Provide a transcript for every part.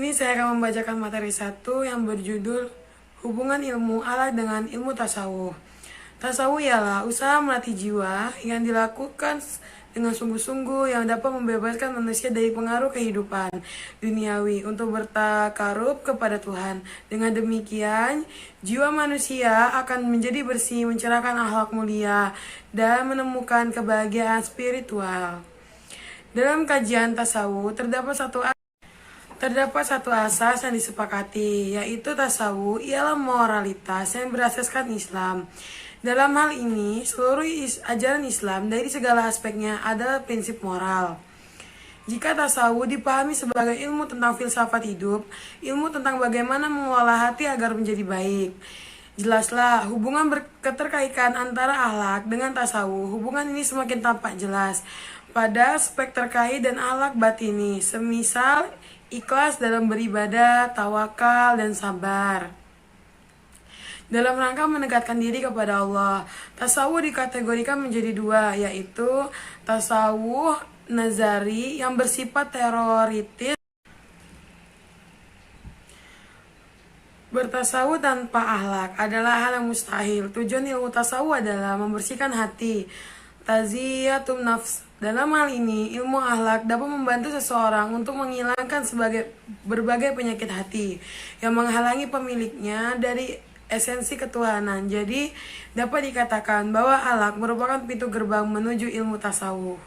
Kini saya akan membacakan materi 1 yang berjudul Hubungan ilmu Allah dengan ilmu tasawuf. Tasawuf ialah usaha melatih jiwa yang dilakukan dengan sungguh-sungguh yang dapat membebaskan manusia dari pengaruh kehidupan duniawi untuk bertakarub kepada Tuhan. Dengan demikian, jiwa manusia akan menjadi bersih, mencerahkan akhlak mulia, dan menemukan kebahagiaan spiritual. Dalam kajian tasawuf terdapat satu asas yang disepakati, yaitu tasawuf ialah moralitas yang berasaskan Islam. Dalam hal ini, seluruh ajaran Islam dari segala aspeknya adalah prinsip moral. Jika tasawuf dipahami sebagai ilmu tentang filsafat hidup, ilmu tentang bagaimana mengolah hati agar menjadi baik, jelaslah hubungan keterkaitan antara akhlak dengan tasawuf. Hubungan ini semakin tampak jelas pada aspek terkait dan akhlak batini, semisal ikhlas dalam beribadah, tawakal, dan sabar. Dalam rangka mendekatkan diri kepada Allah, tasawuf dikategorikan menjadi dua, yaitu tasawuf nazari yang bersifat teoritis. Bertasawuf tanpa akhlak adalah hal yang mustahil. Tujuan ilmu tasawuf adalah membersihkan hati, tazkiyatun nafs. Dalam hal ini, ilmu akhlak dapat membantu seseorang untuk menghilangkan berbagai penyakit hati yang menghalangi pemiliknya dari esensi ketuhanan. Jadi, dapat dikatakan bahwa akhlak merupakan pintu gerbang menuju ilmu tasawuf.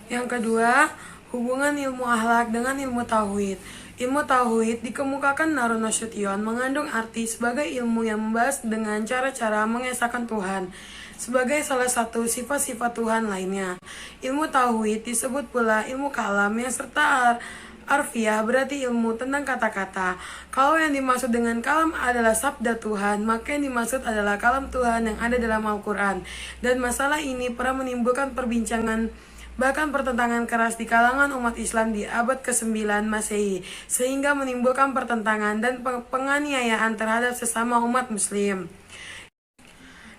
Yang kedua, hubungan ilmu akhlak dengan ilmu tauhid. Ilmu tauhid dikemukakan Harun Nasution mengandung arti sebagai ilmu yang membahas dengan cara-cara mengesahkan Tuhan sebagai salah satu sifat-sifat Tuhan lainnya. Ilmu tauhid disebut pula ilmu kalam yang serta arfiah, berarti ilmu tentang kata-kata. Kalau yang dimaksud dengan kalam adalah sabda Tuhan, maka yang dimaksud adalah kalam Tuhan yang ada dalam Al-Quran. Dan masalah ini pernah menimbulkan perbincangan, bahkan pertentangan keras di kalangan umat Islam di abad ke-9 Masehi, sehingga menimbulkan pertentangan dan penganiayaan terhadap sesama umat Muslim.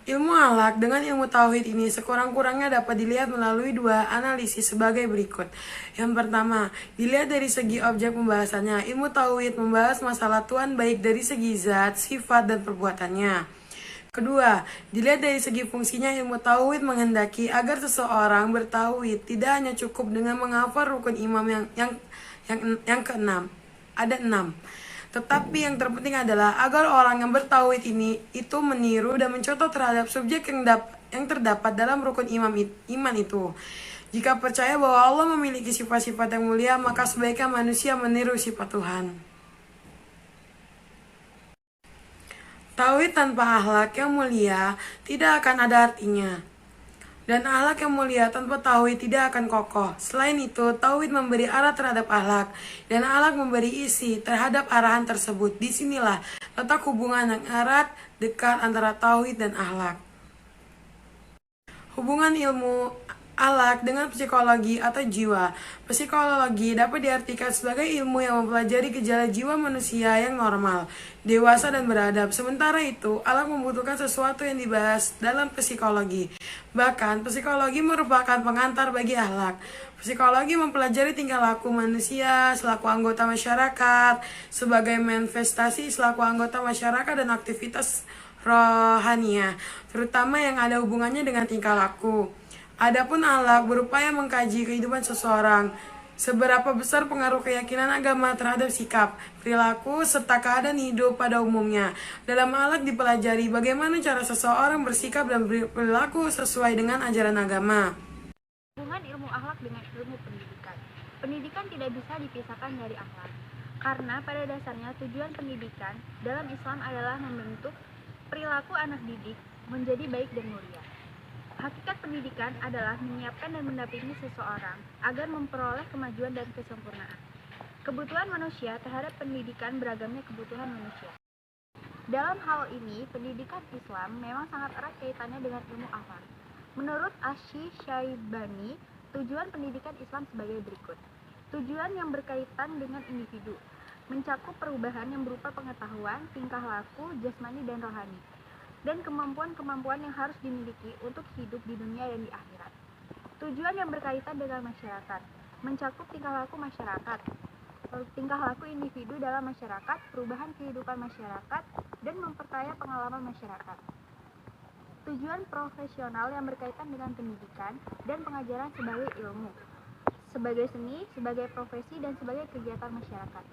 Ilmu akhlak dengan ilmu tauhid ini sekurang-kurangnya dapat dilihat melalui dua analisis sebagai berikut. Yang pertama, dilihat dari segi objek pembahasannya. Ilmu tauhid membahas masalah Tuhan baik dari segi zat, sifat, dan perbuatannya. Kedua, dilihat dari segi fungsinya. Ilmu tauhid menghendaki agar seseorang bertauhid tidak hanya cukup dengan menghafal rukun imam yang keenam. Ada 6. Tetapi yang terpenting adalah agar orang yang bertauhid ini itu meniru dan mencontoh terhadap subjek yang terdapat dalam rukun iman itu. Jika percaya bahwa Allah memiliki sifat-sifat yang mulia, maka sebaiknya manusia meniru sifat Tuhan. Tauhid tanpa akhlak yang mulia tidak akan ada artinya. Dan akhlak yang mulia tanpa tauhid tidak akan kokoh. Selain itu, tauhid memberi arah terhadap akhlak, dan akhlak memberi isi terhadap arahan tersebut. Disinilah letak hubungan yang erat dekat antara tauhid dan akhlak. Hubungan ilmu akhlak dengan psikologi atau jiwa. Psikologi dapat diartikan sebagai ilmu yang mempelajari gejala jiwa manusia yang normal, dewasa, dan beradab. Sementara itu, akhlak membutuhkan sesuatu yang dibahas dalam psikologi. Bahkan, psikologi merupakan pengantar bagi akhlak. Psikologi mempelajari tingkah laku manusia selaku anggota masyarakat, sebagai manifestasi selaku anggota masyarakat dan aktivitas rohaniah, terutama yang ada hubungannya dengan tingkah laku. Adapun akhlak berupaya mengkaji kehidupan seseorang, seberapa besar pengaruh keyakinan agama terhadap sikap, perilaku, serta keadaan hidup pada umumnya. Dalam akhlak dipelajari bagaimana cara seseorang bersikap dan berperilaku sesuai dengan ajaran agama. Hubungan ilmu akhlak dengan ilmu pendidikan. Pendidikan tidak bisa dipisahkan dari akhlak, karena pada dasarnya tujuan pendidikan dalam Islam adalah membentuk perilaku anak didik menjadi baik dan mulia. Hakikat pendidikan adalah menyiapkan dan mendampingi seseorang agar memperoleh kemajuan dan kesempurnaan. Kebutuhan manusia terhadap pendidikan beragamnya kebutuhan manusia. Dalam hal ini, pendidikan Islam memang sangat erat kaitannya dengan ilmu akhlak. Menurut Asy-Syaibani, tujuan pendidikan Islam sebagai berikut. Tujuan yang berkaitan dengan individu, mencakup perubahan yang berupa pengetahuan, tingkah laku, jasmani, dan rohani, dan kemampuan-kemampuan yang harus dimiliki untuk hidup di dunia dan di akhirat. Tujuan yang berkaitan dengan masyarakat, mencakup tingkah laku masyarakat, tingkah laku individu dalam masyarakat, perubahan kehidupan masyarakat, dan memperkaya pengalaman masyarakat. Tujuan profesional yang berkaitan dengan pendidikan dan pengajaran sebagai ilmu, sebagai seni, sebagai profesi, dan sebagai kegiatan masyarakat.